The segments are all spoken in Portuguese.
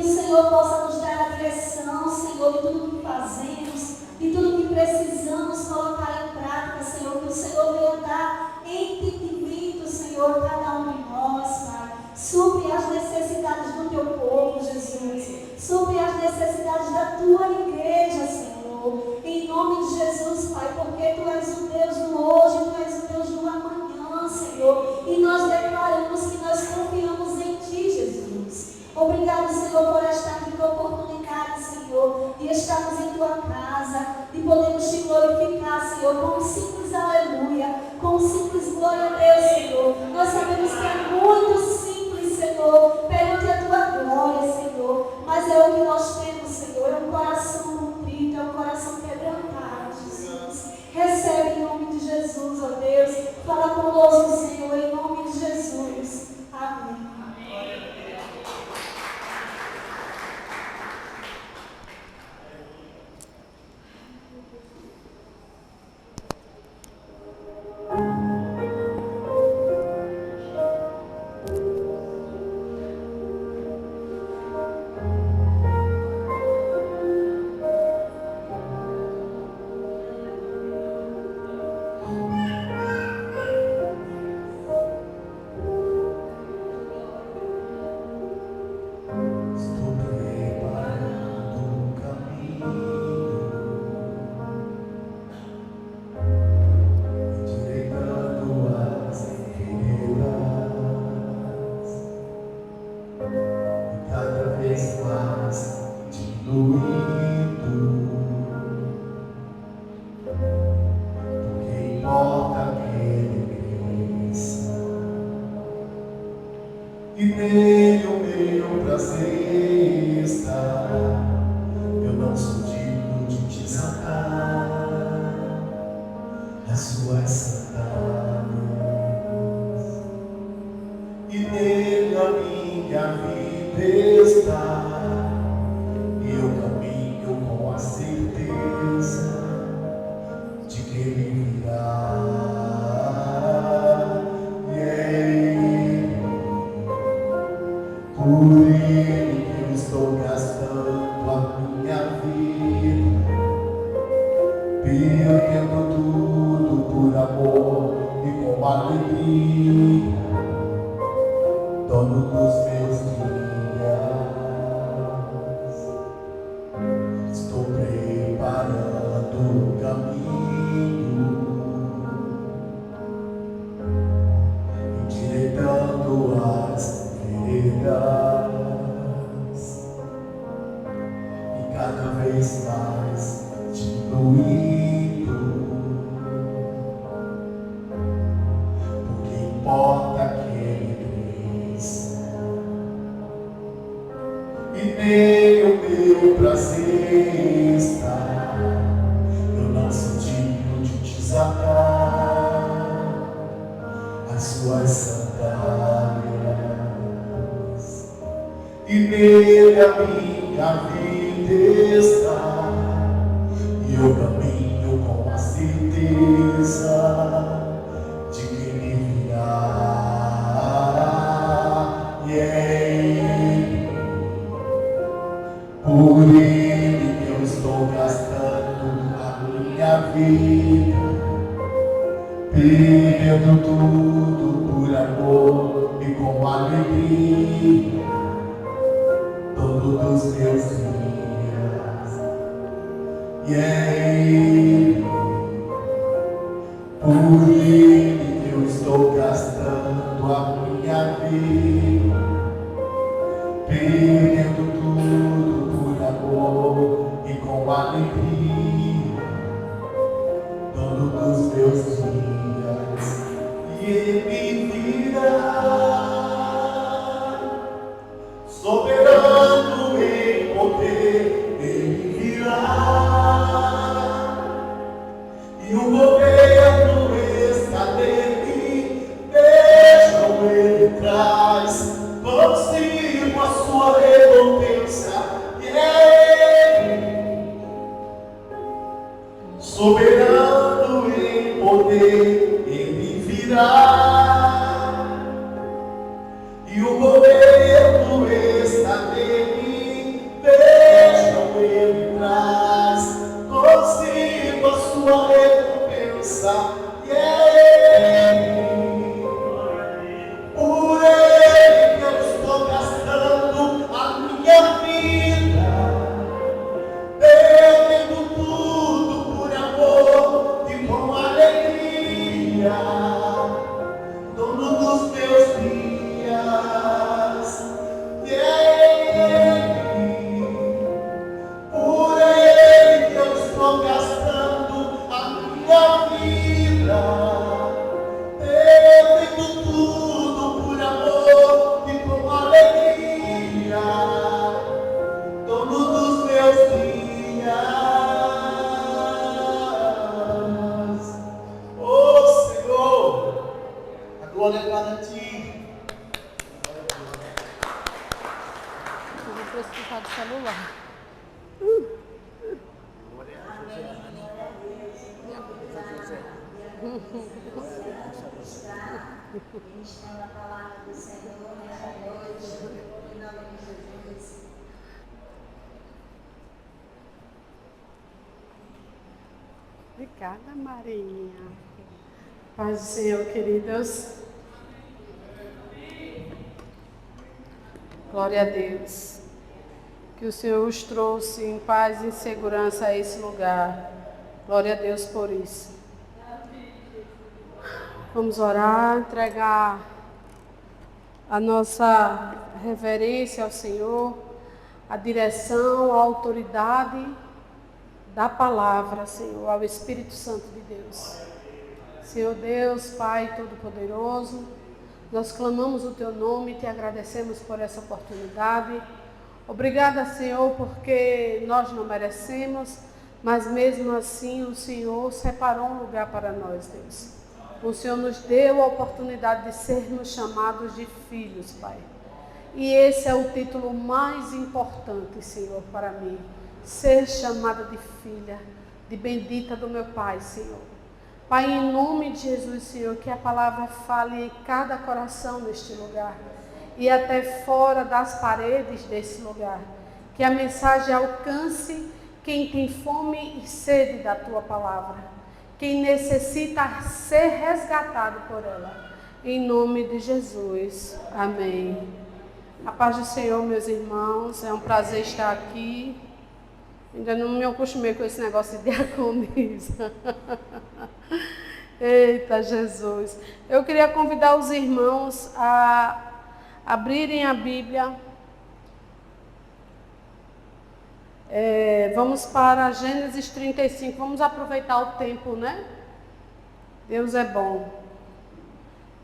o Senhor possa nos dar a direção, Senhor, de tudo que fazemos, de tudo que precisamos colocar em prática, Senhor. Que o Senhor venha dar entendimento, Senhor, a cada um de nós, Pai. Supre as necessidades do teu povo, Jesus. Supre as necessidades da tua igreja, Senhor. Em nome de Jesus, Pai, porque tu és o Deus do hoje, tu és o Deus do amanhã, Senhor. E nós declaramos que nós confiamos em ti, Jesus. Obrigado, Senhor, por esta oportunidade, Senhor, de estarmos em tua casa, de podermos te glorificar, Senhor, com um simples aleluia, com um simples glória a Deus, Senhor. Nós sabemos que é muito simples, Senhor, perante a tua glória, Senhor, mas é o que nós temos, Senhor, é um coração contrito, é um coração quebrantado, Jesus. Recebe em nome de Jesus, ó Deus, fala conosco, Senhor, em nome de Jesus. Amém. E o governo está do celular. Ministrando a palavra do Senhor nesta noite, em nome de Jesus. Obrigada, Marinha. Paz do Senhor, queridos. Glória a Deus. Que o Senhor os trouxe em paz e em segurança a esse lugar. Glória a Deus por isso. Vamos orar, entregar a nossa reverência ao Senhor, a direção, a autoridade da palavra, Senhor, ao Espírito Santo de Deus. Senhor Deus, Pai Todo-Poderoso, nós clamamos o Teu nome e Te agradecemos por essa oportunidade. Obrigada, Senhor, porque nós não merecemos, mas mesmo assim o Senhor separou um lugar para nós, Deus. O Senhor nos deu a oportunidade de sermos chamados de filhos, Pai. E esse é o título mais importante, Senhor, para mim. Ser chamada de filha, de bendita do meu Pai, Senhor. Pai, em nome de Jesus, Senhor, que a palavra fale em cada coração neste lugar e até fora das paredes desse lugar. Que a mensagem alcance quem tem fome e sede da Tua palavra. Quem necessita ser resgatado por ela. Em nome de Jesus. Amém. A paz do Senhor, meus irmãos. É um prazer estar aqui. Ainda não me acostumei com esse negócio de diaconisa. Eita, Jesus. Eu queria convidar os irmãos a abrirem a Bíblia. Vamos para Gênesis 35. Vamos aproveitar o tempo, né? Deus é bom.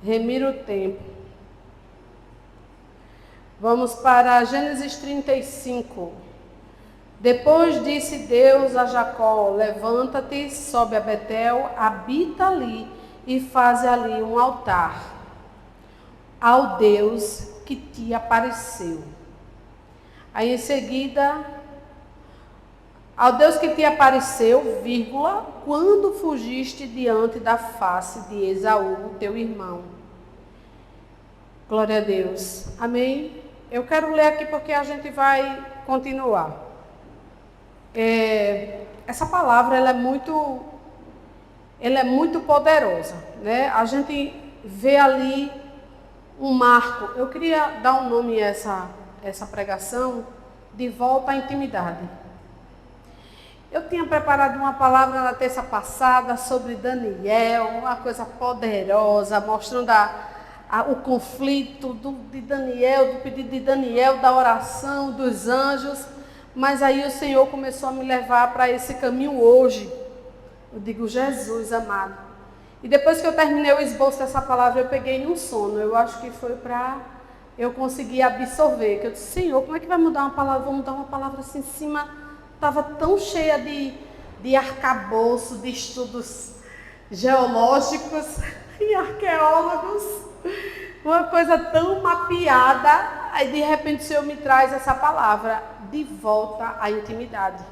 Remir o tempo. Vamos para Gênesis 35. Depois disse Deus a Jacó: levanta-te, sobe a Betel, habita ali e faze ali um altar ao Deus que te apareceu. Aí em seguida, ao Deus que te apareceu, vírgula, quando fugiste diante da face de Esaú, teu irmão. Glória a Deus. Amém? Eu quero ler aqui porque a gente vai continuar. Essa palavra ela é muito poderosa, né? A gente vê ali um marco. Eu queria dar um nome a essa pregação, de volta à intimidade. Eu tinha preparado uma palavra na terça passada sobre Daniel, uma coisa poderosa, mostrando o conflito de Daniel, do pedido de Daniel, da oração, dos anjos. Mas aí o Senhor começou a me levar para esse caminho hoje. Eu digo, Jesus amado. E depois que eu terminei o esboço dessa palavra, eu peguei num sono. Eu acho que foi para eu conseguir absorver. Que eu disse, Senhor, como é que vai mudar uma palavra? Vou mudar uma palavra assim em cima. Estava tão cheia de arcabouço, de estudos geológicos e arqueólogos. Uma coisa tão mapeada. Aí de repente o Senhor me traz essa palavra, de volta à intimidade.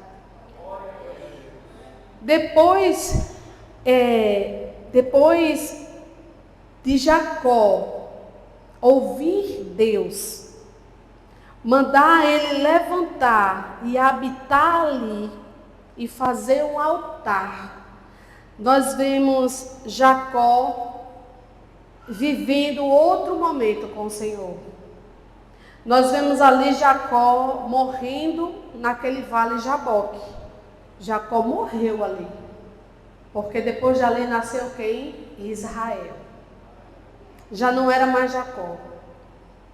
Depois de Jacó ouvir Deus, mandar ele levantar e habitar ali e fazer um altar, nós vemos Jacó vivendo outro momento com o Senhor. Nós vemos ali Jacó morrendo naquele vale Jaboque. Jacó morreu ali, porque depois de ali nasceu quem? Israel. Já não era mais Jacó.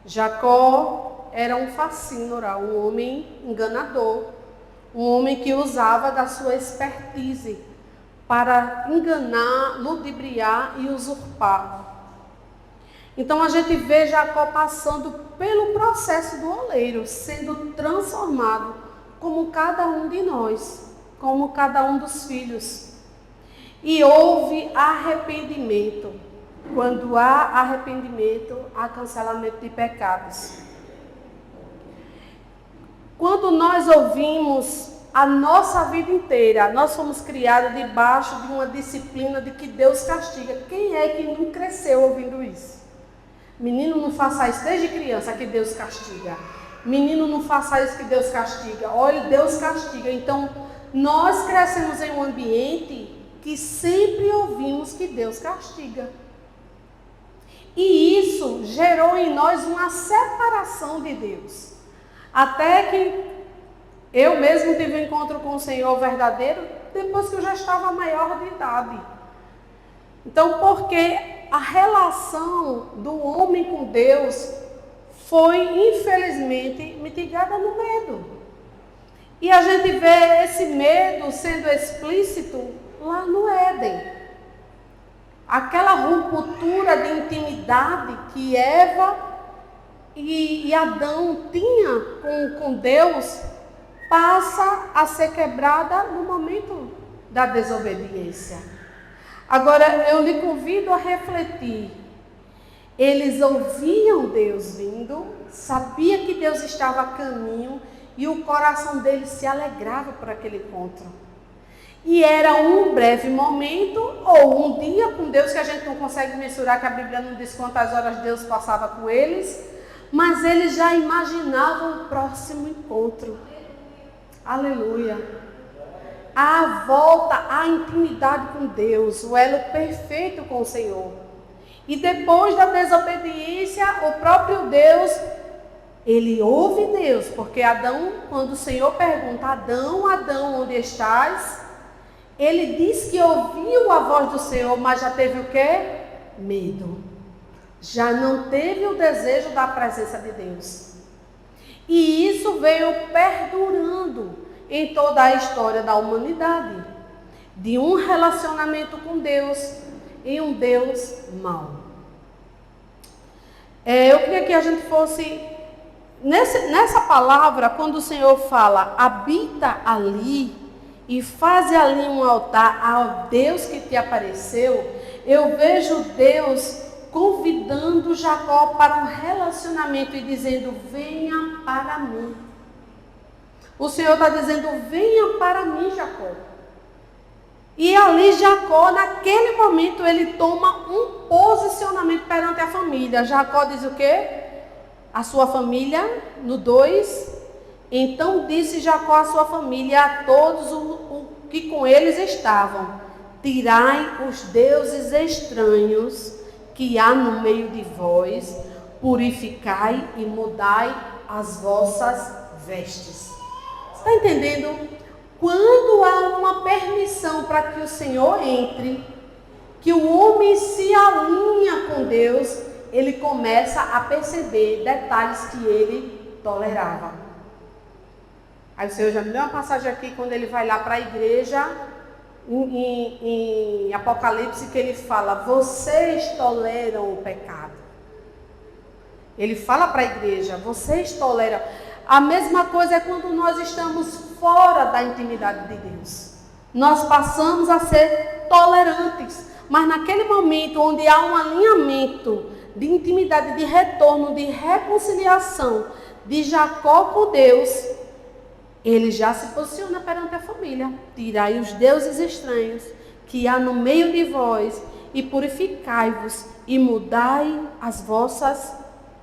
Jacó era um facínora, um homem enganador, um homem que usava da sua expertise para enganar, ludibriar e usurpar. Então a gente vê Jacó passando pelo processo do oleiro, sendo transformado como cada um de nós, como cada um dos filhos. E houve arrependimento. Quando há arrependimento, há cancelamento de pecados. quando nós ouvimos a nossa vida inteira, nós fomos criados debaixo de uma disciplina de que Deus castiga. Quem é que não cresceu ouvindo isso? Menino, não faça isso desde criança que Deus castiga. Menino, não faça isso que Deus castiga. Olha, Deus castiga. Então, nós crescemos em um ambiente que sempre ouvimos que Deus castiga. E isso gerou em nós uma separação de Deus. Até que eu mesmo tive um encontro com o Senhor verdadeiro depois que eu já estava maior de idade. Então, porque a relação do homem com Deus foi, infelizmente, mitigada no medo. E a gente vê esse medo sendo explícito lá no Éden. Aquela ruptura de intimidade que Eva e Adão tinham com Deus passa a ser quebrada no momento da desobediência. Agora, eu lhe convido a refletir. Eles ouviam Deus vindo, sabia que Deus estava a caminho e o coração deles se alegrava por aquele encontro. E era um breve momento ou um dia com Deus que a gente não consegue mensurar, que a Bíblia não diz quantas horas Deus passava com eles, mas eles já imaginavam o próximo encontro. Aleluia. A volta à intimidade com Deus, o elo perfeito com o Senhor. E depois da desobediência, o próprio Deus, ele ouve Deus, porque Adão, quando o Senhor pergunta, Adão, Adão, onde estás? Ele diz que ouviu a voz do Senhor, mas já teve o quê? Medo. Já não teve o desejo da presença de Deus. E isso veio perdurando em toda a história da humanidade. De um relacionamento com Deus e um Deus mau. Eu queria que a gente fosse... Nessa palavra, quando o Senhor fala, habita ali e faz ali um altar ao Deus que te apareceu, eu vejo Deus convidando Jacó para um relacionamento e dizendo, venha para mim. O Senhor está dizendo, venha para mim, Jacó. E ali Jacó, naquele momento, ele toma um posicionamento perante a família. Jacó diz o quê? A sua família, no 2, então disse Jacó à sua família, a todos o que com eles estavam, tirai os deuses estranhos que há no meio de vós, purificai e mudai as vossas vestes. Você está entendendo? Quando há uma permissão para que o Senhor entre, que o homem se alinha com Deus, ele começa a perceber detalhes que ele tolerava. Aí o Senhor já me deu uma passagem aqui, quando ele vai lá para a igreja, em Apocalipse, que ele fala, vocês toleram o pecado. Ele fala para a igreja, vocês toleram. A mesma coisa é quando nós estamos fora da intimidade de Deus. Nós passamos a ser tolerantes. Mas naquele momento onde há um alinhamento de intimidade, de retorno, de reconciliação de Jacó com Deus, ele já se posiciona perante a família. Tirai os deuses estranhos que há no meio de vós e purificai-vos e mudai as vossas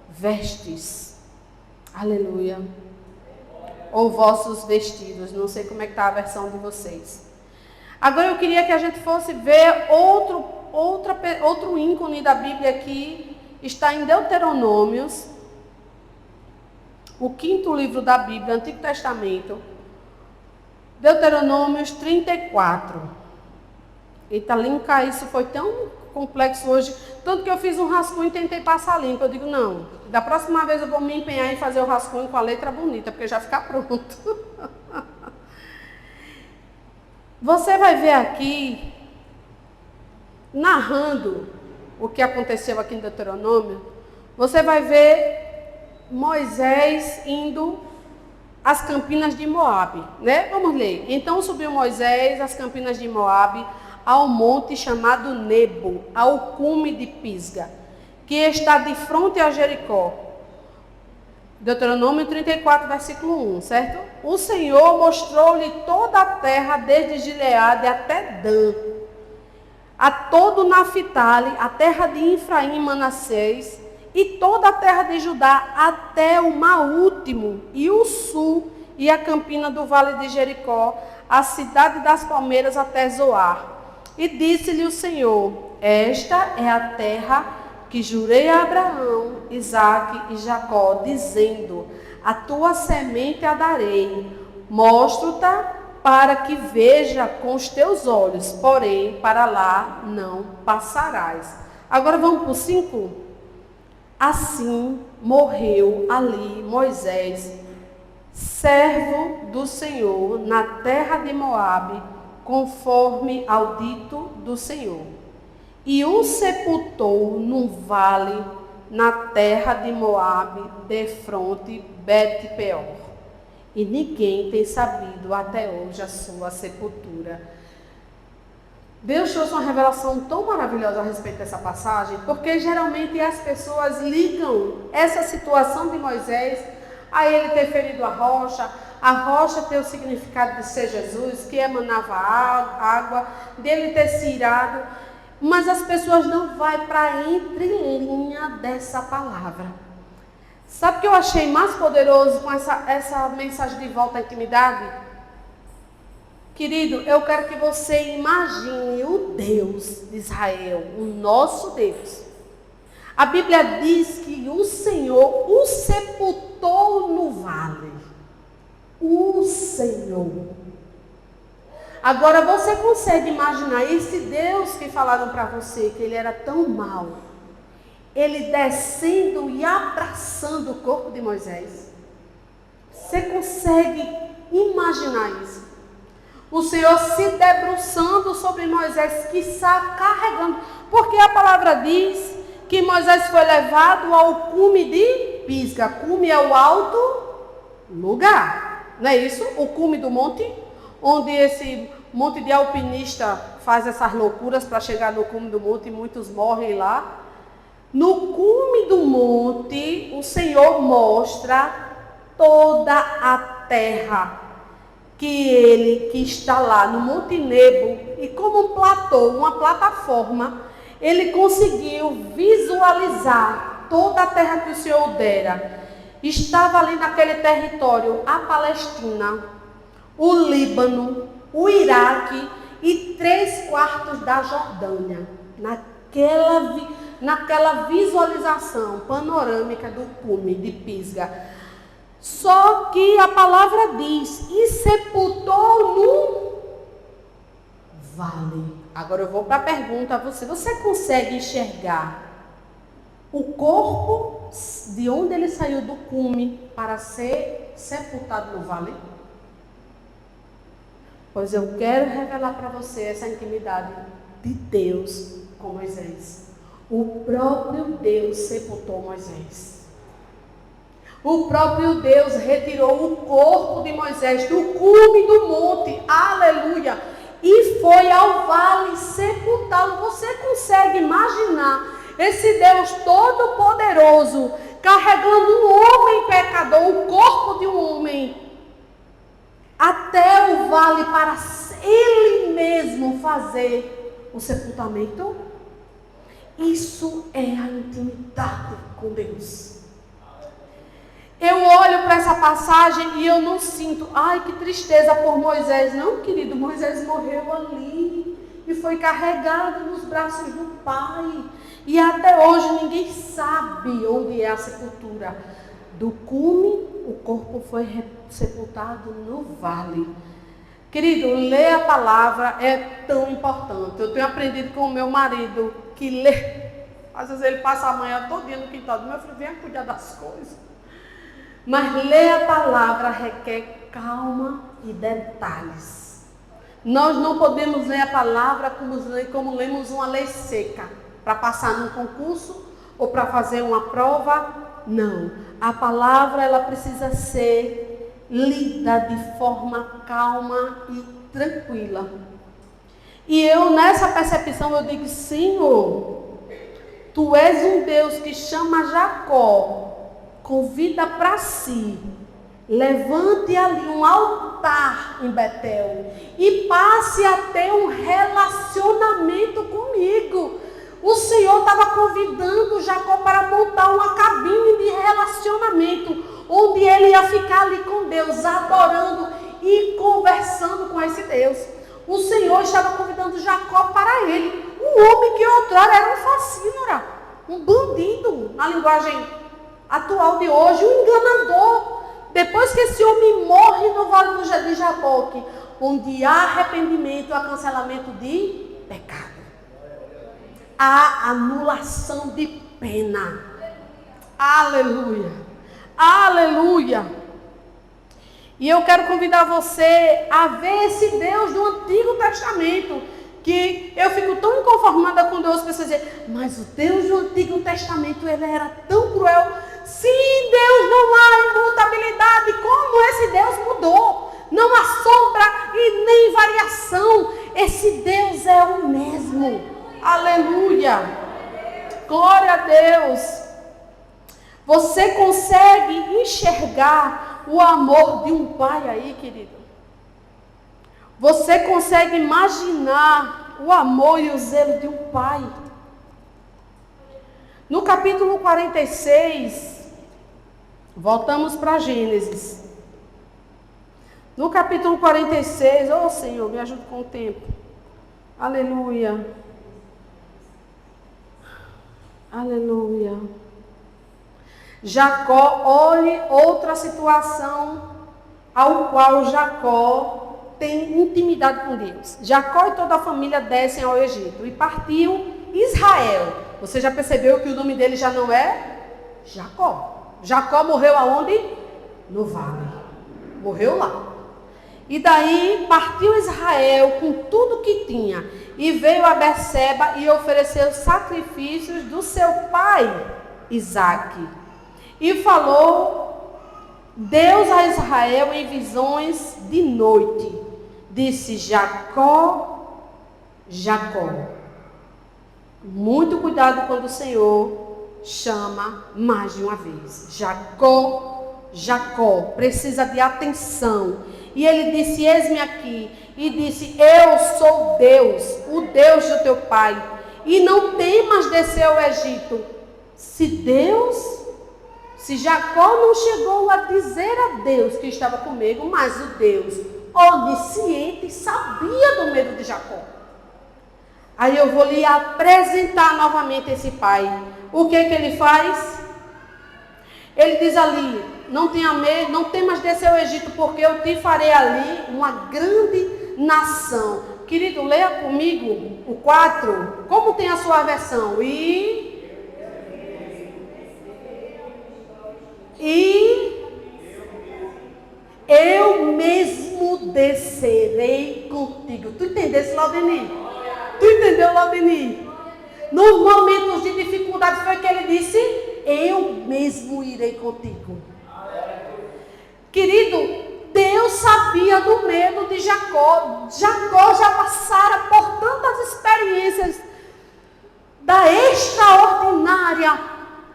vestes. Aleluia. Ou vossos vestidos. Não sei como é que está a versão de vocês. Agora eu queria que a gente fosse ver outro ícone da Bíblia que está em Deuteronômios, o 5º livro da Bíblia, Antigo Testamento. Deuteronômios 34. Eita, limpar isso foi tão complexo hoje, tanto que eu fiz um rascunho e tentei passar limpo. Eu digo, não, da próxima vez eu vou me empenhar em fazer o rascunho com a letra bonita, porque já fica pronto. Você vai ver aqui, narrando o que aconteceu aqui em Deuteronômio, você vai ver Moisés indo às campinas de Moabe, né? Vamos ler. Então subiu Moisés às campinas de Moabe, ao monte chamado Nebo, ao cume de Pisga, que está de frente a Jericó. Deuteronômio 34, versículo 1, certo? O Senhor mostrou-lhe toda a terra, desde Gileade até Dan, a todo Naphtali, a terra de Efraim e Manassés, e toda a terra de Judá, até o mar último, e o sul, e a campina do vale de Jericó, a cidade das palmeiras até Zoar. E disse-lhe o Senhor: esta é a terra que jurei a Abraão, Isaque e Jacó, dizendo: a tua semente a darei, mostro-te para que veja com os teus olhos, porém para lá não passarás. Agora vamos para o 5. Assim morreu ali Moisés, servo do Senhor, na terra de Moabe, conforme ao dito do Senhor. E o sepultou num vale na terra de Moabe, defronte Bet-peor. E ninguém tem sabido até hoje a sua sepultura. Deus trouxe uma revelação tão maravilhosa a respeito dessa passagem, porque geralmente as pessoas ligam essa situação de Moisés a ele ter ferido a rocha ter o significado de ser Jesus, que emanava água, dele ter se irado, mas as pessoas não vão para a entrelinha dessa palavra. Sabe o que eu achei mais poderoso com essa mensagem de volta à intimidade? Querido, eu quero que você imagine o Deus de Israel, o nosso Deus. A Bíblia diz que o Senhor o sepultou no vale. O Senhor. Agora você consegue imaginar esse Deus que falaram para você que ele era tão mau, ele descendo e abraçando o corpo de Moisés? Você consegue imaginar isso? O Senhor se debruçando sobre Moisés, que está carregando, porque a palavra diz que Moisés foi levado ao cume de Pisga. Cume é o alto lugar, não é isso? O cume do monte, onde esse monte de alpinista faz essas loucuras para chegar no cume do monte e muitos morrem lá. No cume do monte, o Senhor mostra toda a terra que está lá no Monte Nebo, e como um platô, uma plataforma, ele conseguiu visualizar toda a terra que o Senhor dera. Estava ali naquele território a Palestina, o Líbano, o Iraque e 3/4 da Jordânia, naquela visualização panorâmica do cume de Pisga. Só que a palavra diz, e sepultou no vale. Agora eu vou para a pergunta a você. Você consegue enxergar o corpo de onde ele saiu do cume para ser sepultado no vale? Pois eu quero revelar para você essa intimidade de Deus com Moisés. O próprio Deus sepultou Moisés. O próprio Deus retirou o corpo de Moisés do cume do monte, aleluia, e foi ao vale sepultá-lo. Você consegue imaginar esse Deus todo-poderoso carregando um homem pecador, o corpo de um homem, até o vale para ele mesmo fazer o sepultamento? Isso é a intimidade com Deus. Eu olho para essa passagem e eu não sinto, ai que tristeza por Moisés. Não, querido, Moisés morreu ali e foi carregado nos braços do Pai. E até hoje ninguém sabe onde é a sepultura. Do cume, o corpo foi sepultado no vale. Querido, ler a palavra é tão importante. Eu tenho aprendido com o meu marido que ler, às vezes ele passa a manhã todinha no quintal do meu filho, vem cuidar das coisas. Mas ler a palavra requer calma e detalhes. Nós não podemos ler a palavra como lemos uma lei seca, para passar num concurso ou para fazer uma prova. Não. A palavra ela precisa ser lida de forma calma e tranquila. E eu nessa percepção eu digo, Senhor, Tu és um Deus que chama Jacó convida para si. Levante ali um altar em Betel e passe a ter um relacionamento comigo. O Senhor estava convidando Jacó para montar uma cabine de relacionamento, onde ele ia ficar ali com Deus, adorando e conversando com esse Deus. O Senhor estava convidando Jacó para ele, um homem que outrora era um facínora, um bandido, na linguagem atual de hoje, um enganador. Depois que esse homem morre no vale de Jaboque, onde há arrependimento, há cancelamento de pecado, há anulação de pena. Aleluia, aleluia. E eu quero convidar você a ver esse Deus do Antigo Testamento, que eu fico tão inconformada quando eu ouço pessoas dizer, mas o Deus do Antigo Testamento, ele era tão cruel. Sim, Deus, não há imutabilidade. Como esse Deus mudou? Não há sombra e nem variação. Esse Deus é o mesmo. Aleluia. Glória a Deus. Você consegue enxergar o amor de um pai aí, querido? Você consegue imaginar o amor e o zelo de um pai? No capítulo 46, voltamos para Gênesis. No capítulo 46, oh Senhor, me ajude com o tempo. Aleluia. Aleluia. Jacó, olhe outra situação ao qual Jacó tem intimidade com Deus. Jacó e toda a família descem ao Egito e partiu Israel. Você já percebeu que o nome dele já não é Jacó. Jacó morreu aonde? No vale. Morreu lá. E daí partiu Israel com tudo que tinha e veio a Berseba e ofereceu sacrifícios do seu pai Isaque. E falou Deus a Israel em visões de noite. Disse: Jacó, Jacó. Muito cuidado quando o Senhor chama mais de uma vez. Jacó, Jacó. Precisa de atenção. E ele disse: eis-me aqui. E disse: eu sou Deus, o Deus do teu pai. E não temas descer ao Egito. Se Jacó não chegou a dizer a Deus que estava com medo, mas o Deus onisciente sabia do medo de Jacó. Aí eu vou lhe apresentar novamente esse pai. O que ele faz? Ele diz ali: não tenha medo, não temas descer ao Egito, porque eu te farei ali uma grande nação. Querido, leia comigo o 4. Como tem a sua versão? Eu mesmo descerei contigo. Tu entendesse, Laudeni? Tu entendeu, Laudeni? Nos momentos de dificuldade foi que ele disse: eu mesmo irei contigo. Querido, Deus sabia do medo de Jacó. Jacó já passara por tantas experiências da extraordinária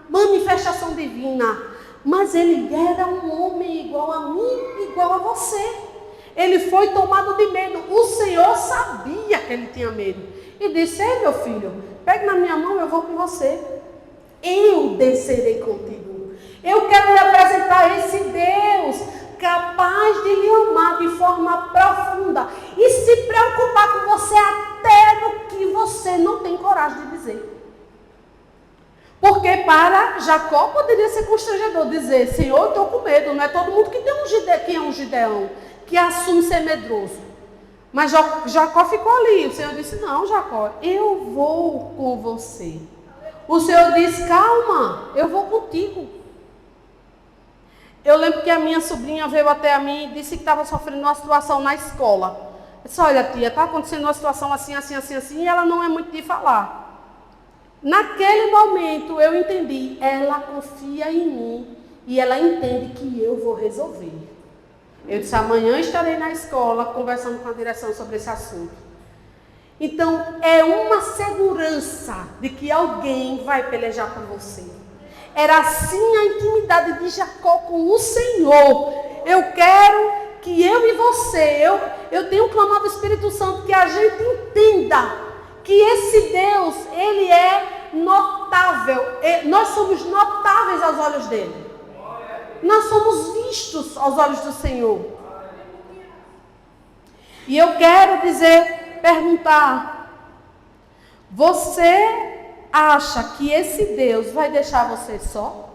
manifestação divina. Mas ele era um homem igual a mim, igual a você. Ele foi tomado de medo. O Senhor sabia que ele tinha medo. E disse: ei, meu filho, pegue na minha mão, eu vou com você. Eu descerei contigo. Eu quero lhe apresentar esse Deus capaz de lhe amar de forma profunda e se preocupar com você até no que você não tem coragem de dizer. Porque para Jacó poderia ser constrangedor dizer: Senhor, eu estou com medo. Não é todo mundo que tem que é um gideão, que assume ser medroso. Mas Jacó ficou ali. O Senhor disse: não, Jacó, eu vou com você. O Senhor disse: calma, eu vou contigo. Eu lembro que a minha sobrinha veio até a mim e disse que estava sofrendo uma situação na escola. Eu disse: olha, tia, está acontecendo uma situação assim, assim, assim, assim, e ela não é muito de falar. Naquele momento eu entendi, ela confia em mim e ela entende que eu vou resolver. Eu disse: amanhã estarei na escola conversando com a direção sobre esse assunto. Então é uma segurança de que alguém vai pelejar por você. Era assim a intimidade de Jacó com o Senhor. Eu quero que eu e você, eu tenho clamado ao Espírito Santo que a gente entenda que esse Deus, ele é notável. Nós somos notáveis aos olhos dele. Nós somos vistos aos olhos do Senhor. E eu quero perguntar, você acha que esse Deus vai deixar você só?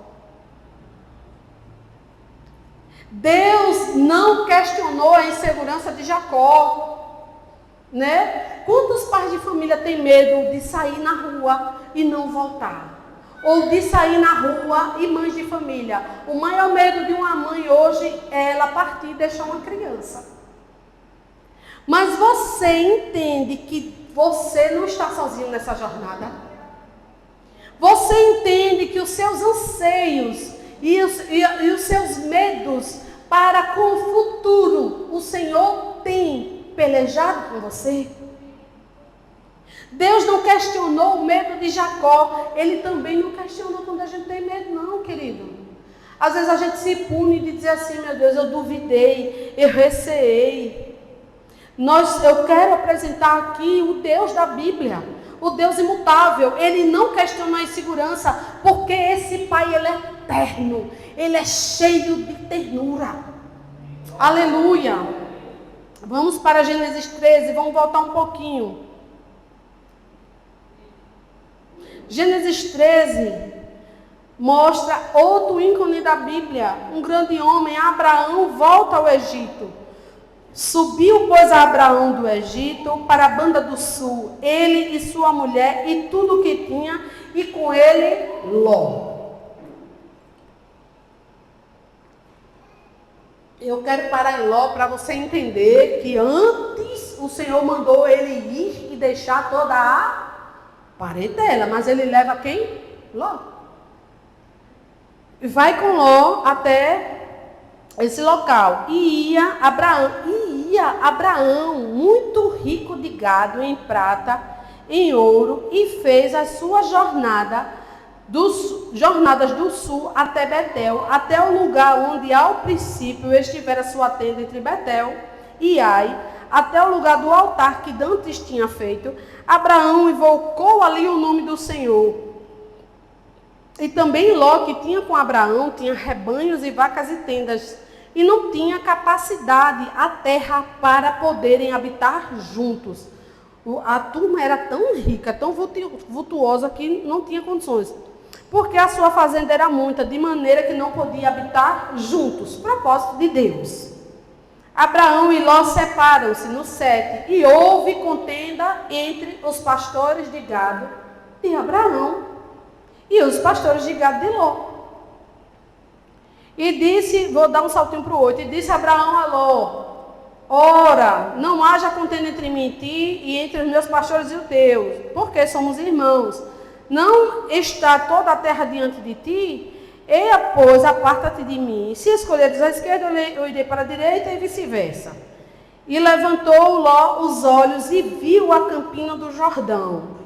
Deus não questionou a insegurança de Jacó, né? Quantos pais de família têm medo de sair na rua e não voltar? Ou de sair na rua e mães de família? O maior medo de uma mãe hoje é ela partir e deixar uma criança. Mas você entende que você não está sozinho nessa jornada? Você entende que os seus anseios e os seus medos para com o futuro, o Senhor tem pelejado com você? Deus não questionou o medo de Jacó, Ele também não questionou quando a gente tem medo, não, querido. Às vezes a gente se pune de dizer assim, meu Deus, eu duvidei, eu receei. Eu quero apresentar aqui o Deus da Bíblia, o Deus imutável. Ele não questionou a insegurança, porque esse Pai, ele é eterno, ele é cheio de ternura. Aleluia! Vamos para Gênesis 13, vamos voltar um pouquinho. Gênesis 13 mostra outro ícone da Bíblia. Um grande homem, Abraão, volta ao Egito. Subiu, pois, Abraão do Egito para a banda do sul, ele e sua mulher e tudo o que tinha, e com ele Ló. Eu quero parar em Ló para você entender que antes o Senhor mandou ele ir e deixar toda a parentela, mas ele leva quem? Ló. E vai com Ló até esse local. E ia Abraão, muito rico de gado em prata, em ouro, e fez a sua jornadas do sul até Betel, até o lugar onde ao princípio estivera sua tenda entre Betel e Ai, até o lugar do altar que dantes tinha feito. Abraão invocou ali o nome do Senhor. E também Ló, que tinha com Abraão, tinha rebanhos e vacas e tendas, e não tinha capacidade a terra para poderem habitar juntos. A turma era tão rica, tão vultuosa, que não tinha condições. Porque a sua fazenda era muita, de maneira que não podia habitar juntos. Propósito de Deus. Abraão e Ló separam-se no 7, e houve contenda entre os pastores de gado de Abraão e os pastores de gado de Ló. E disse, vou dar um saltinho para o 8, e disse Abraão a Ló: ora, não haja contenda entre mim e ti, e entre os meus pastores e os teus, porque somos irmãos. Não está toda a terra diante de ti? Eia, pois, aparta-te de mim. Se escolheres a esquerda, eu irei para a direita, e vice-versa. E levantou Ló os olhos e viu a campina do Jordão,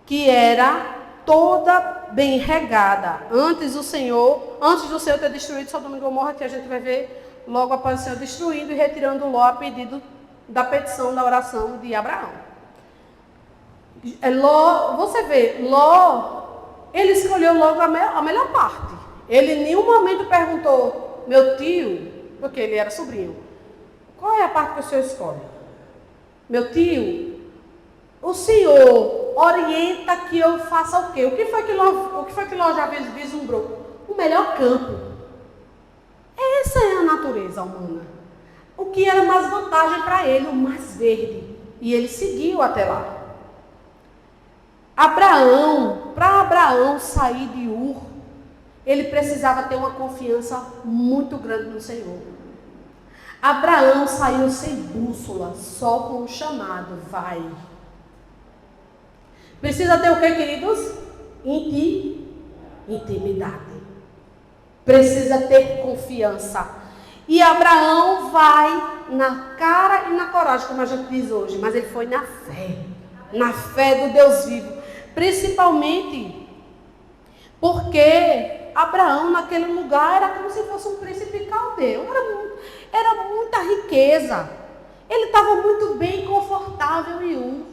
que era toda bem regada, antes do Senhor ter destruído Sodoma e Gomorra, que a gente vai ver logo após o Senhor destruindo e retirando Ló a pedido da petição da oração de Abraão. Ló, você vê, Ló, ele escolheu logo a melhor parte. Ele em nenhum momento perguntou, meu tio, porque ele era sobrinho, qual é a parte que o senhor escolhe? Meu tio, o senhor orienta que eu faça o quê? O que foi que Ló já vislumbrou? O melhor campo. Essa é a natureza humana. O que era mais vantagem para ele? O mais verde. E ele seguiu até lá. Para Abraão sair de Ur, ele precisava ter uma confiança muito grande no Senhor. Abraão saiu sem bússola, só com o chamado, vai. Precisa ter o que, queridos? Intimidade. Precisa ter confiança. E Abraão vai na cara e na coragem, como a gente diz hoje, mas ele foi na fé do Deus vivo. Principalmente Porque Abraão naquele lugar era como se fosse um príncipe caldeu. Era muita riqueza. Ele estava muito bem confortável em Ur.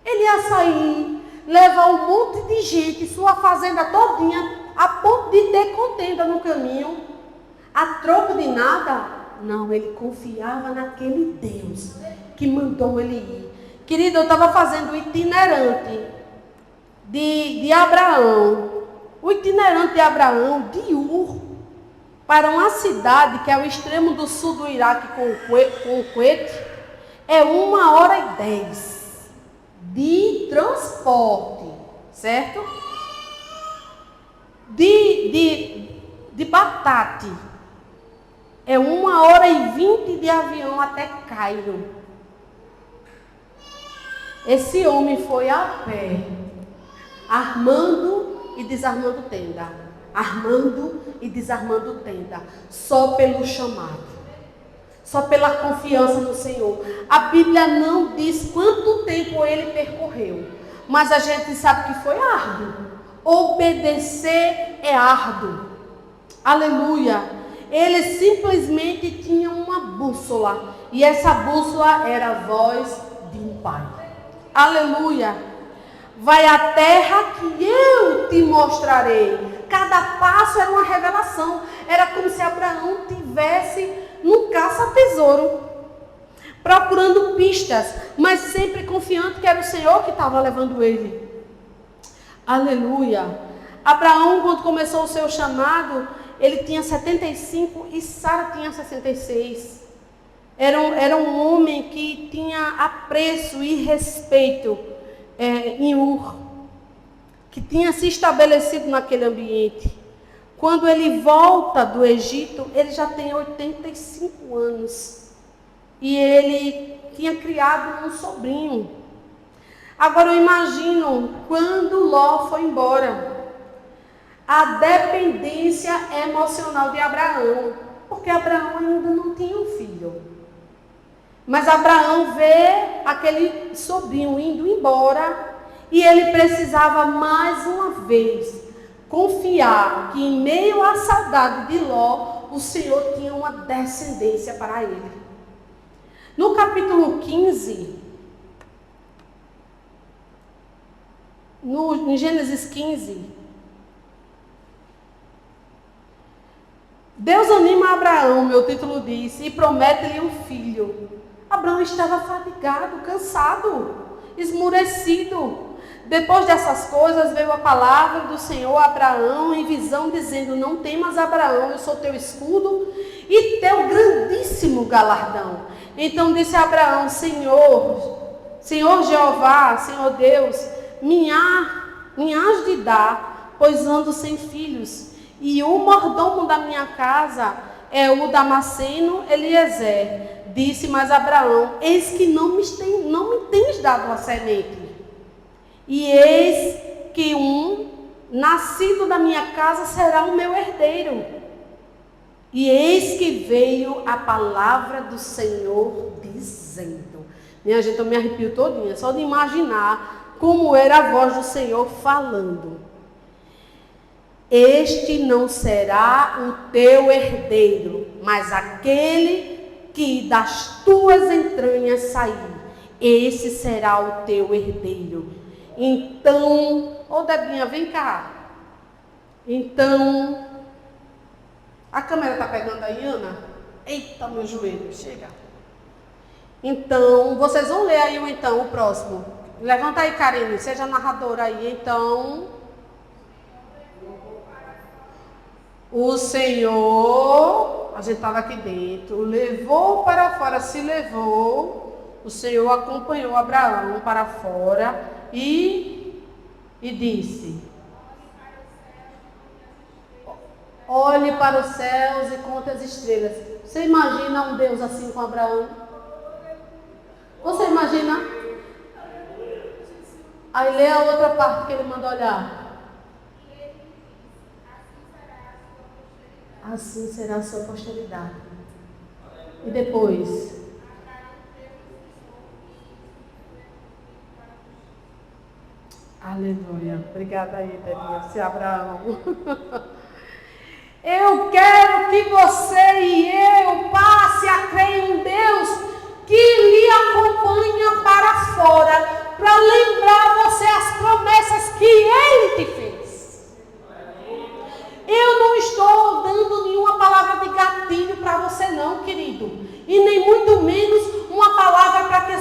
Ele ia sair, levar um monte de gente, sua fazenda todinha, a ponto de ter contenda no caminho, a troco de nada. Não, ele confiava naquele Deus que mandou ele ir. Querido, eu estava fazendo o itinerante de Abraão, o itinerante de Abraão, de Ur, para uma cidade que é o extremo do sul do Iraque com o Kuwait, é 1h10 de transporte, certo? De Batate, é 1h20 de avião até Cairo. Esse homem foi a pé, armando e desarmando tenda, armando e desarmando tenda, só pelo chamado, só pela confiança no Senhor. A Bíblia não diz quanto tempo ele percorreu, mas a gente sabe que foi árduo. Obedecer é árduo. Aleluia. Ele simplesmente tinha uma bússola, e essa bússola era a voz de um pai. Aleluia. Vai à terra que eu te mostrarei. Cada passo era uma revelação. Era como se Abraão tivesse num caça-tesouro, procurando pistas, mas sempre confiante que era o Senhor que estava levando ele. Aleluia. Abraão, quando começou o seu chamado, ele tinha 75 e Sara tinha 66. Era um homem que tinha apreço e respeito em Ur, que tinha se estabelecido naquele ambiente. Quando ele volta do Egito, ele já tem 85 anos. E ele tinha criado um sobrinho. Agora eu imagino quando Ló foi embora, a dependência emocional de Abraão, porque Abraão ainda não tinha um filho. Mas Abraão vê aquele sobrinho indo embora e ele precisava mais uma vez confiar que em meio à saudade de Ló, o Senhor tinha uma descendência para ele. No capítulo 15, em Gênesis 15, Deus anima Abraão, meu título diz, e promete-lhe um filho. Abraão estava fadigado, cansado, esmurecido. Depois dessas coisas veio a palavra do Senhor a Abraão em visão, dizendo: não temas, Abraão, eu sou teu escudo e teu grandíssimo galardão. Então disse Abraão: Senhor Jeová, Senhor Deus, me hás de dar, pois ando sem filhos, e o mordomo da minha casa é o Damasceno Eliezer. Disse mais Abraão: eis que não me tens dado a semente, e eis que um nascido da minha casa será o meu herdeiro. E eis que veio a palavra do Senhor dizendo. Minha gente, eu me arrepio todinha, só de imaginar como era a voz do Senhor falando. Este não será o teu herdeiro, mas aquele que das tuas entranhas sair, esse será o teu herdeiro. Então, Debinha, vem cá. Então, a câmera está pegando aí, Ana? Eita, meu joelho, chega. Então, vocês vão ler aí o próximo. Levanta aí, Karine, seja narradora aí. Então, o Senhor, a gente estava aqui dentro, levou para fora, se levou, o Senhor acompanhou Abraão para fora e disse: olhe para os céus e conte as estrelas. Você imagina um Deus assim com Abraão? Você imagina? Aí lê a outra parte que ele mandou olhar. Assim será a sua posteridade. E depois? Aleluia. Aleluia. Obrigada aí, Deus, Abraão. Eu quero que você e eu passe a crer em um Deus que lhe acompanha para fora, para lembrar você as promessas que Ele te fez. Eu não estou dando nenhuma palavra de gatilho para você não, querido. E nem muito menos uma palavra para que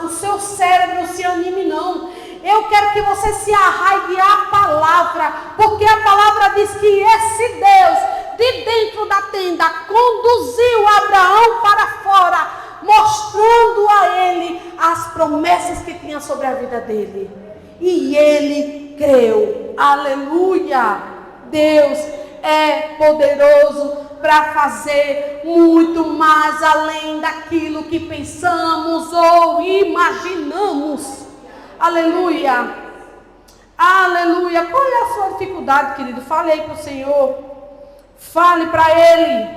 o seu cérebro se anime, não. Eu quero que você se arraigue à palavra, porque a palavra diz que esse Deus, de dentro da tenda, conduziu Abraão para fora, mostrando a ele as promessas que tinha sobre a vida dele. E ele creu. Aleluia! Deus é poderoso para fazer muito mais além daquilo que pensamos ou imaginamos. Aleluia, aleluia. Qual é a sua dificuldade, querido? Fale aí para o Senhor, fale para Ele,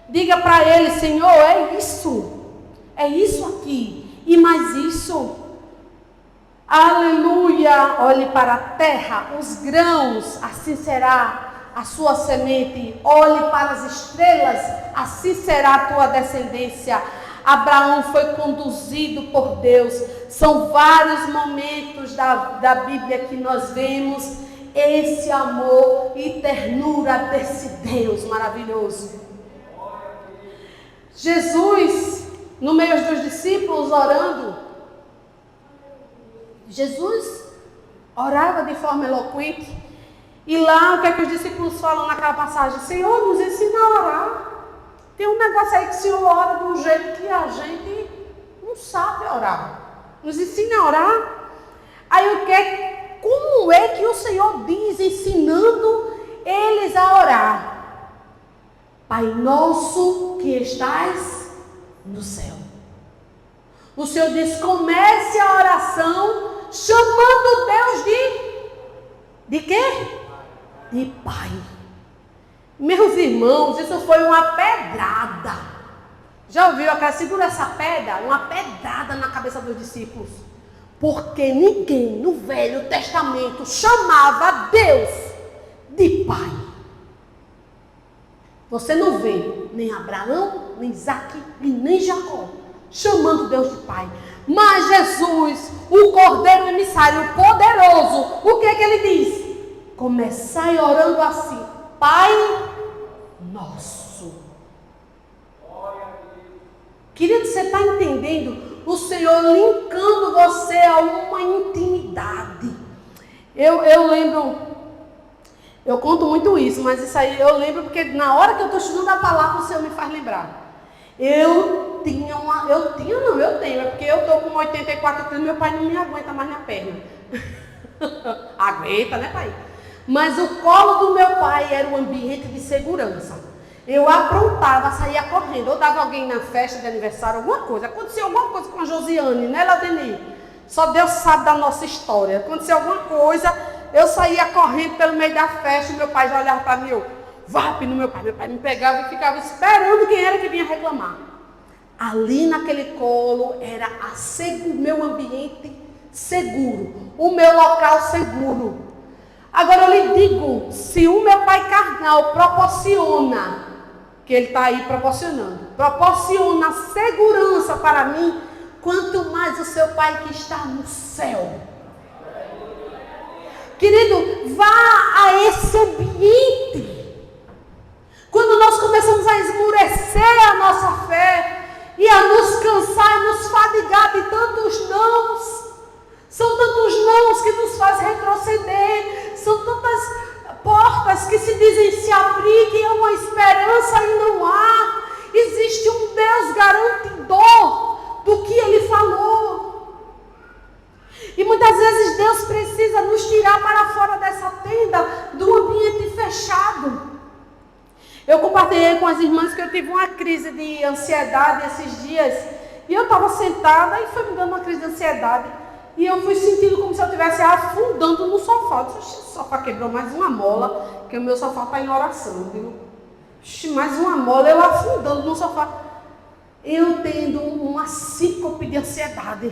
diga para Ele: Senhor, é isso aqui, e mais isso. Aleluia. Olhe para a terra, os grãos, assim será a sua semente. Olhe para as estrelas, assim será a tua descendência. Abraão foi conduzido por Deus. São vários momentos da Bíblia que nós vemos esse amor e ternura desse Deus maravilhoso. Jesus, no meio dos discípulos orando, Jesus orava de forma eloquente. E lá, o que é que os discípulos falam naquela passagem? Senhor, nos ensina a orar. Tem um negócio aí que o Senhor ora de um jeito que a gente não sabe orar. Nos ensina a orar. Aí como é que o Senhor diz, ensinando eles a orar? Pai nosso que estás no céu. O Senhor diz: comece a oração chamando Deus de quê? De Pai. Meus irmãos, isso foi uma pedrada. Já ouviu aquela, segura essa pedra? Uma pedrada na cabeça dos discípulos. Porque ninguém no Velho Testamento chamava Deus de Pai. Você não vê nem Abraão, nem Isaac e nem Jacó chamando Deus de Pai. Mas Jesus, o Cordeiro emissário poderoso, o que é que ele diz? Começai orando assim: Pai nosso. Querido, você está entendendo? O Senhor linkando você a uma intimidade. Eu lembro, eu conto muito isso, mas isso aí eu lembro porque na hora que eu estou estudando a palavra, o Senhor me faz lembrar. Eu tenho, é porque eu estou com 84 quilos, meu pai não me aguenta mais na perna. Aguenta, né, pai? Mas o colo do meu pai era um ambiente de segurança. Eu aprontava, saía correndo. Ou dava alguém na festa de aniversário, alguma coisa. Aconteceu alguma coisa com a Josiane, né, Laudeni? Só Deus sabe da nossa história. Aconteceu alguma coisa, eu saía correndo pelo meio da festa e meu pai já olhava para mim, eu VAP no meu pai. Meu pai me pegava e ficava esperando quem era que vinha reclamar. Ali naquele colo era o meu ambiente seguro, o meu local seguro. Agora eu lhe digo, se o meu pai carnal proporciona, que ele está aí proporciona segurança para mim, quanto mais o seu pai que está no céu. Querido, vá a esse ambiente. Quando nós começamos a esmurecer a nossa fé e a nos cansar e nos fadigar de tantos nãos, são tantos nãos que nos faz retroceder, são tantas portas que se dizem se abrir, que é uma esperança e não há. Existe um Deus garantidor do que Ele falou. E muitas vezes Deus precisa nos tirar para fora dessa tenda, do ambiente fechado. Eu compartilhei com as irmãs que eu tive uma crise de ansiedade esses dias. E eu estava sentada e foi me dando uma crise de ansiedade. E eu fui sentindo como se eu estivesse afundando no sofá. Eu disse: o sofá quebrou mais uma mola, que o meu sofá está em oração. Mais uma mola, eu afundando no sofá. Eu tendo uma síncope de ansiedade.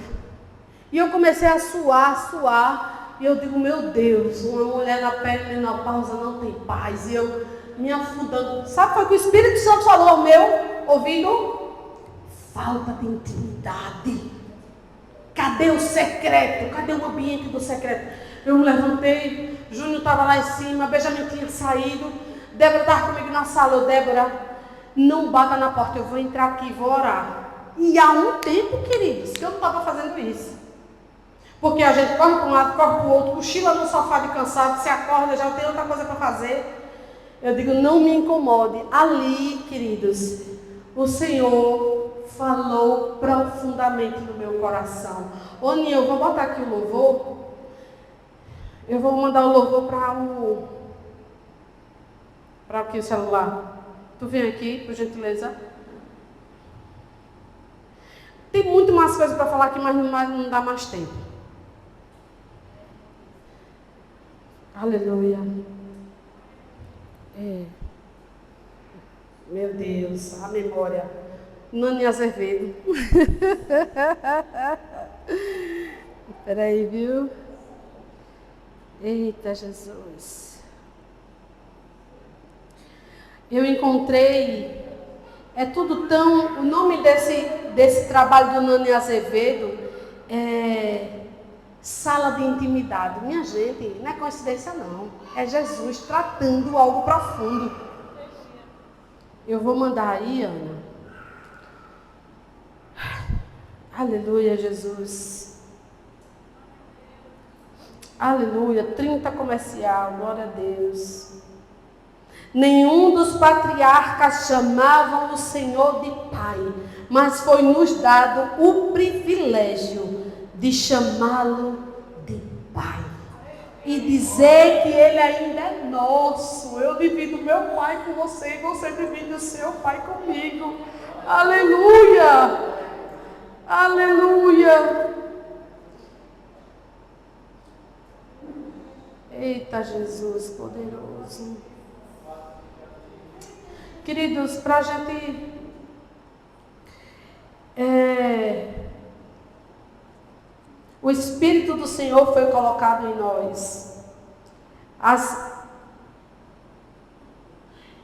E eu comecei a suar. E eu digo, meu Deus, uma mulher na perimenopausa não tem paz. E eu me afundando. Sabe o que o Espírito Santo falou ao meu ouvido? Falta de intimidade. Cadê o secreto? Cadê o ambiente do secreto? Eu me levantei, Júnior estava lá em cima, Benjamin tinha saído, Débora estava comigo na sala. Eu, Débora, não bata na porta, eu vou entrar aqui e vou orar. E há um tempo, queridos, que eu não estava fazendo isso. Porque a gente corre para um lado, corre para o outro, cochila no sofá de cansado, se acorda, já tem outra coisa para fazer. Eu digo, não me incomode. Ali, queridos, o Senhor falou profundamente no meu coração. Ô, Ninho, eu vou botar aqui o louvor. Eu vou mandar o louvor para aqui o celular. Tu vem aqui, por gentileza. Tem muito mais coisa para falar aqui, mas não dá mais tempo. Aleluia. Meu Deus, a memória. Nani Azevedo. Espera aí, viu? Eita, Jesus. Eu encontrei, é tudo tão, o nome desse trabalho do Nani Azevedo é Sala de Intimidade. Minha gente, não é coincidência não, é Jesus tratando algo profundo. Eu vou mandar aí, Ana. Aleluia, Jesus. Aleluia, 30 comercial, glória a Deus. Nenhum dos patriarcas chamavam o Senhor de Pai, mas foi-nos dado o privilégio de chamá-lo de Pai. E dizer que Ele ainda é nosso. Eu divido meu Pai com você e você divide o seu Pai comigo. Aleluia! Aleluia! Eita, Jesus poderoso. Queridos, para a gente o Espírito do Senhor foi colocado em nós.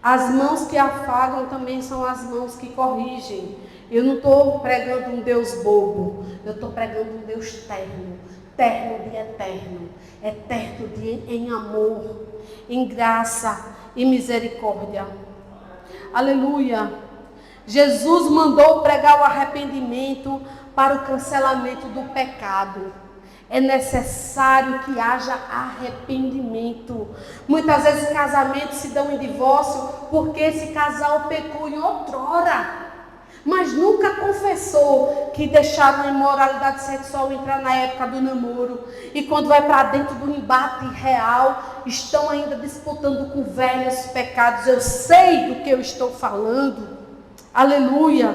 As mãos que afagam também são as mãos que corrigem. Eu não estou pregando um Deus bobo, eu estou pregando um Deus terno, terno de eterno, eterno em amor, em graça e misericórdia. Aleluia! Jesus mandou pregar o arrependimento para o cancelamento do pecado. É necessário que haja arrependimento. Muitas vezes casamentos se dão em divórcio porque esse casal pecou em outrora, mas nunca confessou que deixaram a imoralidade sexual entrar na época do namoro. E quando vai para dentro do embate real, estão ainda disputando com velhos pecados. Eu sei do que eu estou falando. Aleluia.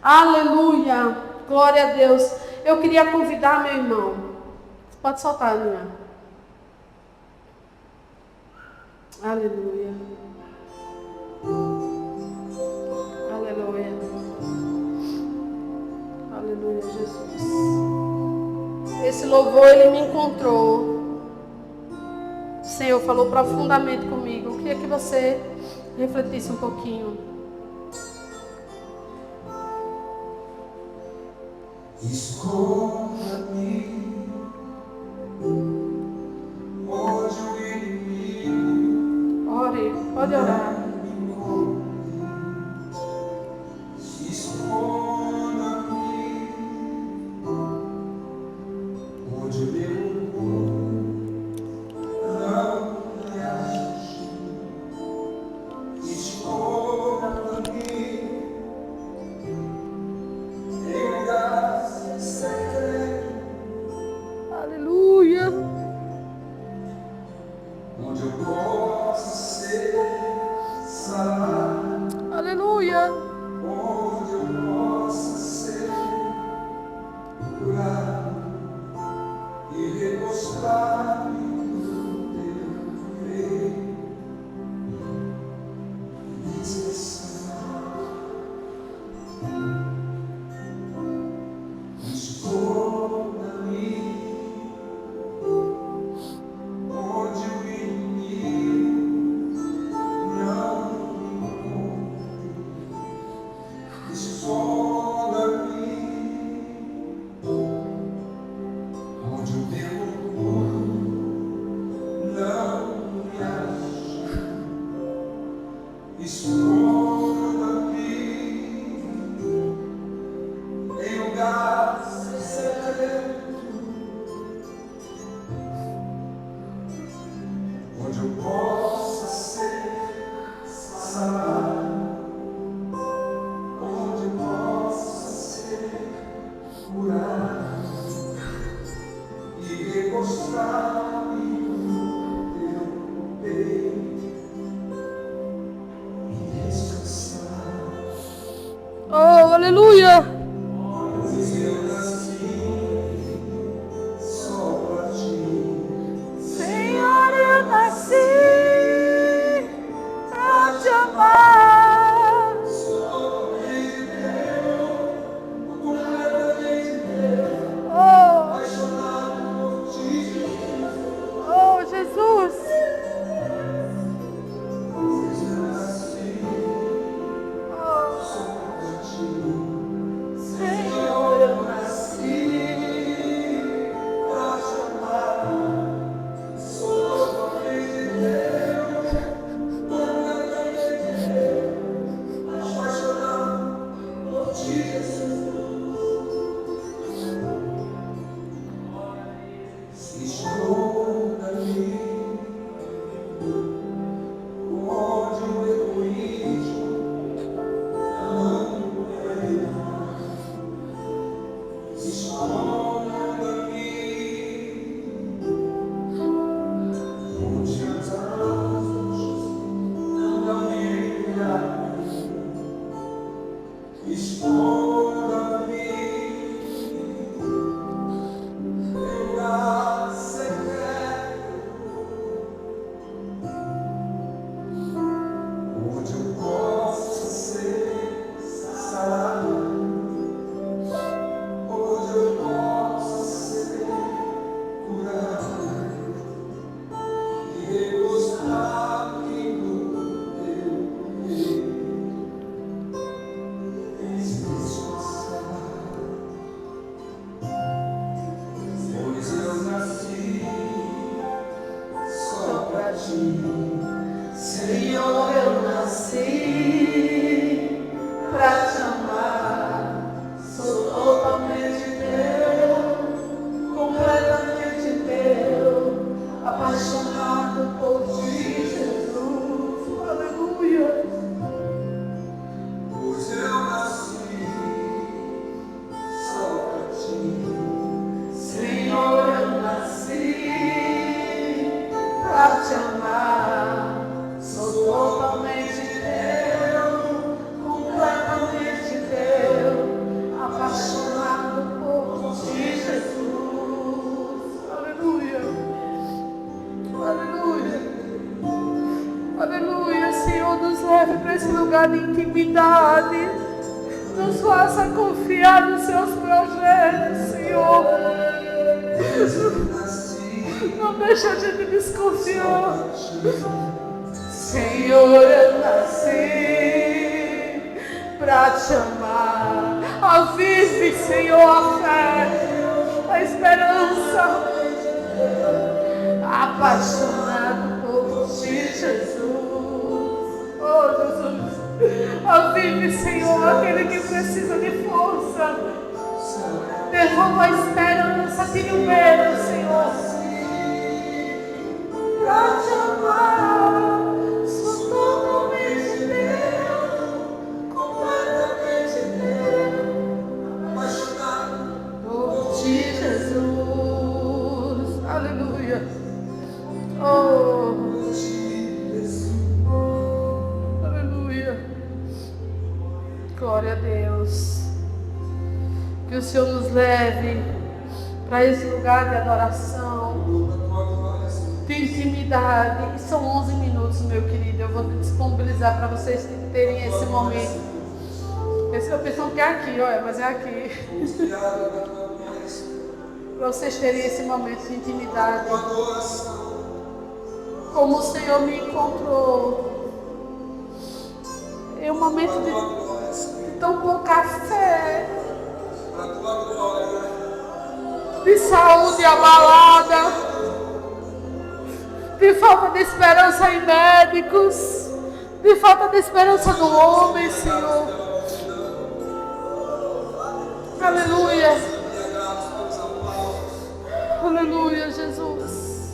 Aleluia. Glória a Deus. Eu queria convidar meu irmão. Pode soltar, Aninha. Aleluia. Aleluia. Aleluia, Jesus. Esse louvor, ele me encontrou. O Senhor falou profundamente comigo. Eu queria que você refletisse um pouquinho. Esconda-me onde o inimigo Ore, pode orar. me encontre. Esconda-me onde o meu não me ache. Esconda-me em lugares secretos. Oh, aleluia. Pois eu nasci só pra ti. Senhor, eu nasci pra te amar. Somente teu, completamente teu, Oh, apaixonado por ti. oh, Jesus. Pois eu nasci Oh, só pra ti. Senhor, eu nasci. Pra te amar, sou totalmente teu, completamente teu, apaixonado por ti, Jesus. Se esconda-me onde o egoísmo não reinar. Se esconda-me onde os anjos não me enviarem. Esconda-me em lugar secreto, onde eu possa ser sarado, onde eu possa ser curado e degustar do teu reino. Descansar, pois eu nasci só pra ti. Senhor, eu nasci pra te amar. Sou totalmente teu, completamente teu, apaixonado por ti, Jesus. Aleluia. Pois eu nasci só pra ti. Senhor, eu nasci pra te amar. Sou totalmente teu, completamente teu, apaixonado por ti, Jesus. Aleluia. Aleluia. Aleluia. Senhor, nos leve para esse lugar de intimidade. Nos faça confiar nos seus projetos, Senhor. Não deixa a gente desconfiar. Senhor, eu nasci pra te amar. Avive, Senhor, a fé, a esperança. Apaixonado por ti, Jesus. Oh, Jesus. Avive, Senhor, aquele que precisa de força. Derrama a esperança, tire o medo, Senhor. Pra te amar, sou totalmente teu, completamente teu, Apaixonado por ti, Jesus. Aleluia. Oh, por ti, Jesus. aleluia. Glória a Deus. Que o Senhor nos leve para esse lugar de adoração, de intimidade. E são 11 minutos, meu querido. Eu vou disponibilizar para vocês terem esse momento. Esse eu pensando que é aqui, olha, mas é aqui. Para vocês terem esse momento de intimidade. Como o Senhor me encontrou. É um momento de tão pouca fé, de saúde abalada, de falta de esperança em médicos, de falta de esperança no homem, Senhor. Aleluia. Aleluia, Jesus.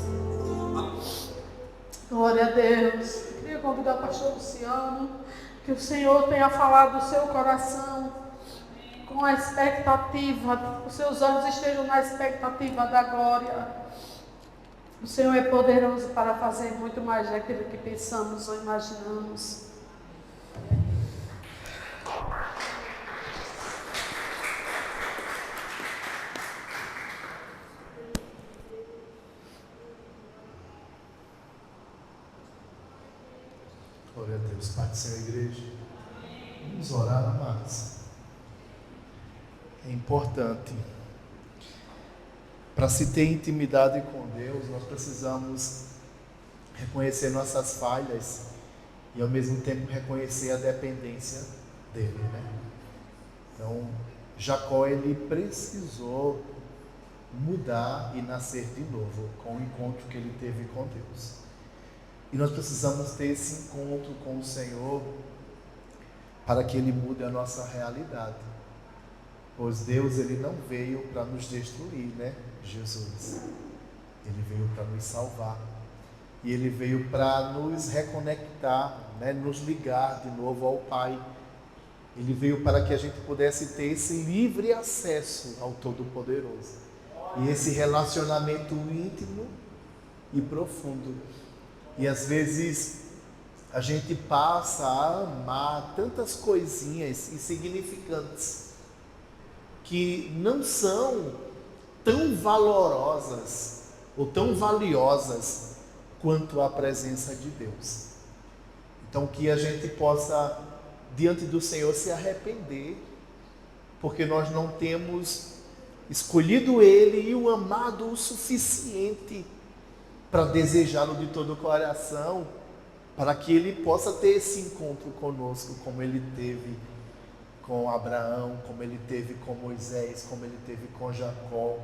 Glória a Deus. Eu queria convidar o pastor Luciano, que o Senhor tenha falado do seu coração com a expectativa, os seus olhos estejam na expectativa da glória. O Senhor é poderoso para fazer muito mais daquilo que pensamos ou imaginamos. importante. Para se ter intimidade com Deus, nós precisamos reconhecer nossas falhas e ao mesmo tempo reconhecer a dependência dele, né? Então, Jacó, ele precisou mudar e nascer de novo com o encontro que ele teve com Deus. E nós precisamos ter esse encontro com o Senhor para que ele mude a nossa realidade. Pois Deus, ele não veio para nos destruir, né? Jesus, ele veio para nos salvar. E ele veio para nos reconectar, né? Nos ligar de novo ao Pai. Ele veio para que a gente pudesse ter esse livre acesso ao Todo-Poderoso. E esse relacionamento íntimo e profundo. E às vezes a gente passa a amar tantas coisinhas insignificantes que não são tão valorosas ou tão valiosas quanto a presença de Deus. Então que a gente possa diante do Senhor se arrepender, porque nós não temos escolhido Ele e o amado o suficiente para desejá-lo de todo o coração, para que Ele possa ter esse encontro conosco, como Ele teve com Abraão, como Ele teve com Moisés, como Ele teve com Jacó,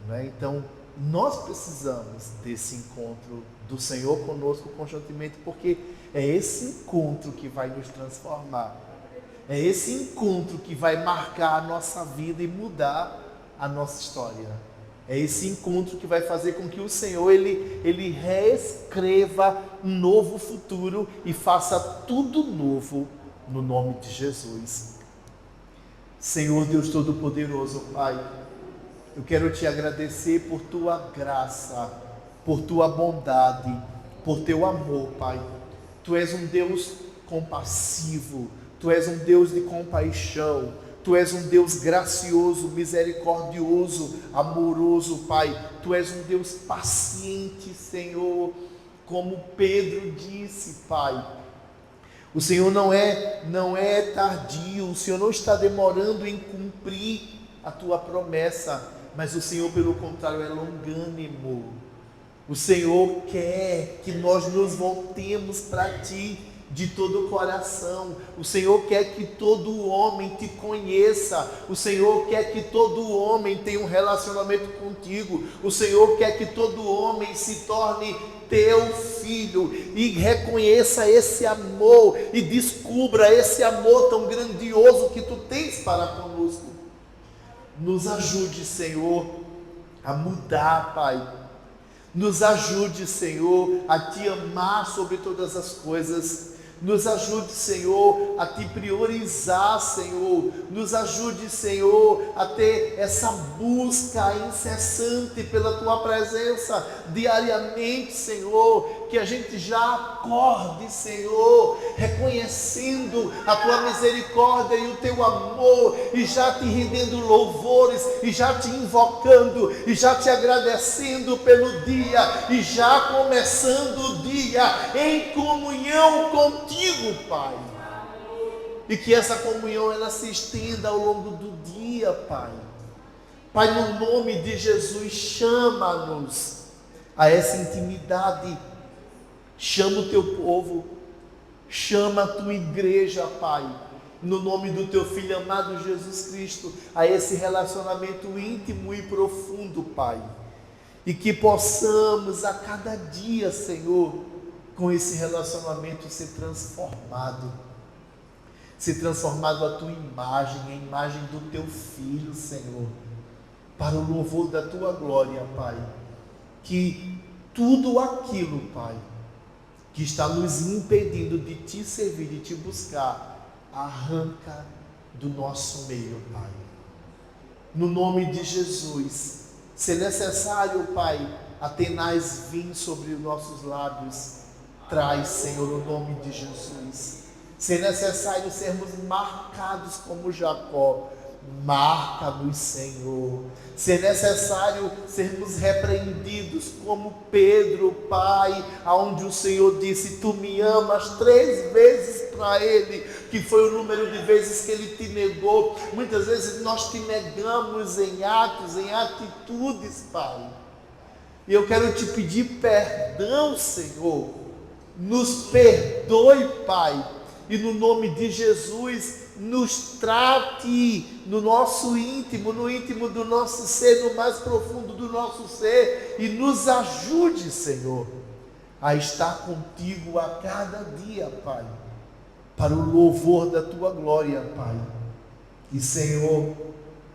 né? Então, nós precisamos desse encontro do Senhor conosco constantemente, porque é esse encontro que vai nos transformar. É esse encontro que vai marcar a nossa vida e mudar a nossa história. É esse encontro que vai fazer com que o Senhor ele reescreva um novo futuro e faça tudo novo no nome de Jesus. Senhor Deus Todo-Poderoso, Pai, eu quero te agradecer por tua graça, por tua bondade, por teu amor, Pai. Tu és um Deus compassivo, tu és um Deus de compaixão, tu és um Deus gracioso, misericordioso, amoroso, Pai. Tu és um Deus paciente, Senhor, como Pedro disse, Pai. O Senhor não é tardio, o Senhor não está demorando em cumprir a tua promessa, mas o Senhor, pelo contrário, é longânimo. O Senhor quer que nós nos voltemos para Ti de todo o coração. O Senhor quer que todo homem te conheça. O Senhor quer que todo homem tenha um relacionamento contigo. O Senhor quer que todo homem se torne teu filho e reconheça esse amor e descubra esse amor tão grandioso que tu tens para conosco. Nos ajude, Senhor, a mudar, Pai. Nos ajude, Senhor, a te amar sobre todas as coisas. Nos ajude, Senhor, a te priorizar, Senhor. Nos ajude, Senhor, a ter essa busca incessante pela tua presença diariamente, Senhor. Que a gente já acorde, Senhor, reconhecendo a tua misericórdia e o teu amor, e já te rendendo louvores, e já te invocando, e já te agradecendo pelo dia, e já começando o dia em comunhão contigo, Pai. E que essa comunhão ela se estenda ao longo do dia, Pai. Pai, no nome de Jesus, chama-nos a essa intimidade. Chama o teu povo, chama a tua igreja, Pai, no nome do teu Filho amado Jesus Cristo, a esse relacionamento íntimo e profundo, Pai. E que possamos a cada dia, Senhor, com esse relacionamento ser transformado à tua imagem, a imagem do teu Filho, Senhor, para o louvor da tua glória, Pai. Que tudo aquilo, Pai, que está nos impedindo de te servir, de te buscar, arranca do nosso meio, Pai. No nome de Jesus, se necessário, Pai, a tenaz vinho sobre os nossos lábios, traz, Senhor, no nome de Jesus. Se necessário sermos marcados como Jacó, marca-nos, Senhor. Se é necessário sermos repreendidos como Pedro, Pai, aonde o Senhor disse, tu me amas 3 vezes para Ele, que foi o número de vezes que Ele te negou. Muitas vezes nós te negamos em atos, em atitudes, Pai. E eu quero te pedir perdão, Senhor. Nos perdoe, Pai. E no nome de Jesus, nos trate no nosso íntimo, no íntimo do nosso ser, no mais profundo do nosso ser. E nos ajude, Senhor, a estar contigo a cada dia, Pai. Para o louvor da Tua glória, Pai. E, Senhor,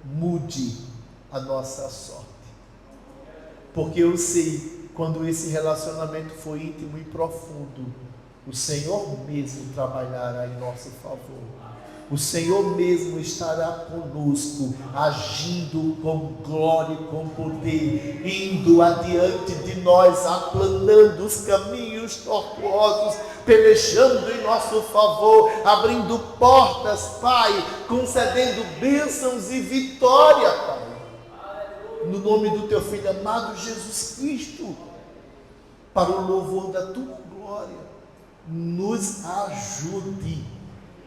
mude a nossa sorte. Porque eu sei, quando esse relacionamento for íntimo e profundo, o Senhor mesmo trabalhará em nosso favor. O Senhor mesmo estará conosco, agindo com glória e com poder, indo adiante de nós, aplanando os caminhos tortuosos, pelejando em nosso favor, abrindo portas, Pai, concedendo bênçãos e vitória, Pai. No nome do Teu Filho amado Jesus Cristo, para o louvor da Tua glória, nos ajude,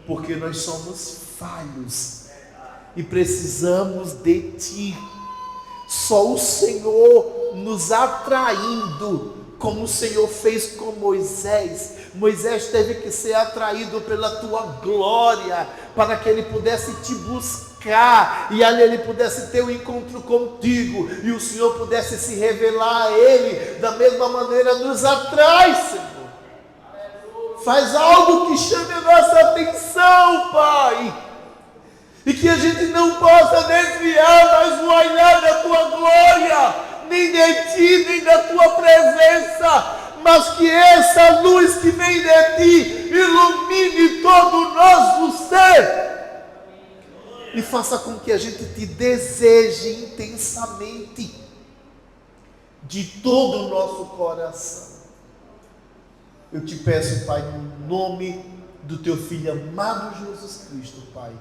porque nós somos falhos e precisamos de Ti. Só o Senhor nos atraindo, como o Senhor fez com Moisés. Moisés teve que ser atraído pela Tua glória, para que ele pudesse Te buscar, e ali ele pudesse ter um encontro contigo, e o Senhor pudesse se revelar a ele. Da mesma maneira nos atrai, Senhor. Faz algo que chame a nossa atenção, Pai, e que a gente não possa desviar mais o olhar da Tua glória, nem de Ti, nem da Tua presença, mas que essa luz que vem de Ti ilumine todo o nosso ser e faça com que a gente Te deseje intensamente, de todo o nosso coração. Eu te peço, Pai, no nome do Teu Filho amado Jesus Cristo, Pai.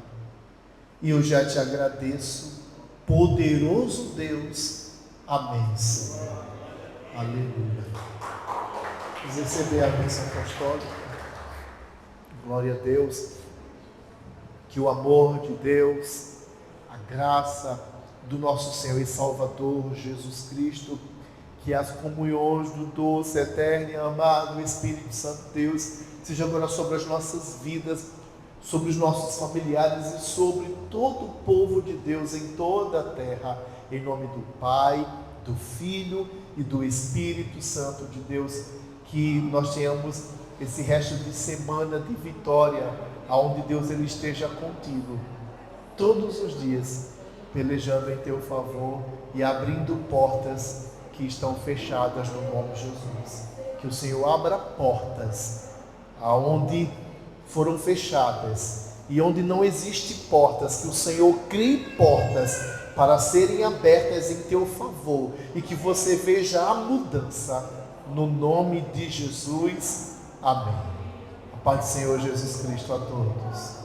E eu já Te agradeço, poderoso Deus. Amém, Senhor. Aleluia. Vamos receber a bênção apostólica. Glória a Deus. Que o amor de Deus, a graça do nosso Senhor e Salvador Jesus Cristo, que as comunhões do doce, eterno e amado Espírito Santo de Deus seja agora sobre as nossas vidas, sobre os nossos familiares e sobre todo o povo de Deus em toda a terra, em nome do Pai, do Filho e do Espírito Santo de Deus. Que nós tenhamos esse resto de semana de vitória, aonde Deus ele esteja contigo todos os dias, pelejando em teu favor e abrindo portas que estão fechadas no nome de Jesus. Que o Senhor abra portas aonde foram fechadas, e onde não existem portas, que o Senhor crie portas para serem abertas em teu favor, e que você veja a mudança no nome de Jesus. Amém. A paz do Senhor Jesus Cristo a todos.